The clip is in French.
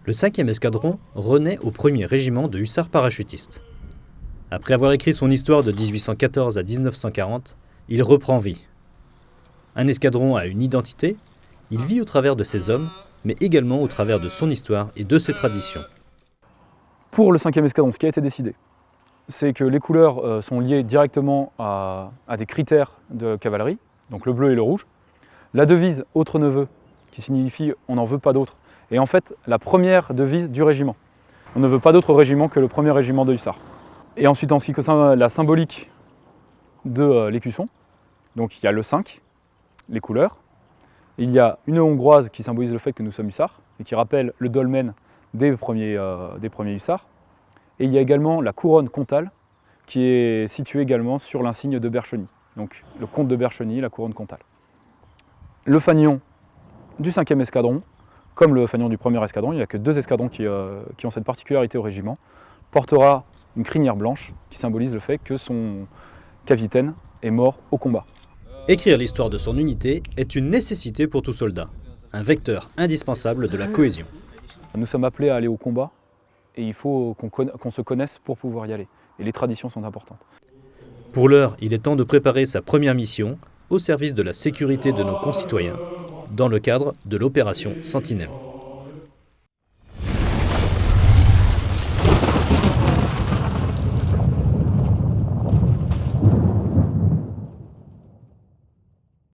Le 5e escadron renaît au 1er régiment de hussards parachutistes. Après avoir écrit son histoire de 1814 à 1940, il reprend vie. Un escadron a une identité, il vit au travers de ses hommes, mais également au travers de son histoire et de ses traditions. Pour le 5e escadron, ce qui a été décidé, c'est que les couleurs sont liées directement à des critères de cavalerie, donc le bleu et le rouge. La devise « Autre neveu », qui signifie « on n'en veut pas d'autre », est en fait la première devise du régiment. On ne veut pas d'autre régiment que le 1er régiment de hussards. Et ensuite, en ce qui concerne la symbolique de l'écusson, donc il y a le 5, les couleurs. Il y a une hongroise qui symbolise le fait que nous sommes hussards et qui rappelle le dolmen des premiers hussards. Et il y a également la couronne comtale qui est située également sur l'insigne de Bercheny. Donc le comte de Bercheny, la couronne comtale. Le fanion du 5e escadron, comme le fanion du 1er escadron, il n'y a que 2 escadrons qui ont cette particularité au régiment, portera une crinière blanche qui symbolise le fait que son capitaine est mort au combat. Écrire l'histoire de son unité est une nécessité pour tout soldat, un vecteur indispensable de la cohésion. Nous sommes appelés à aller au combat et il faut qu'on se connaisse pour pouvoir y aller. Et les traditions sont importantes. Pour l'heure, il est temps de préparer sa première mission au service de la sécurité de nos concitoyens, dans le cadre de l'opération Sentinelle.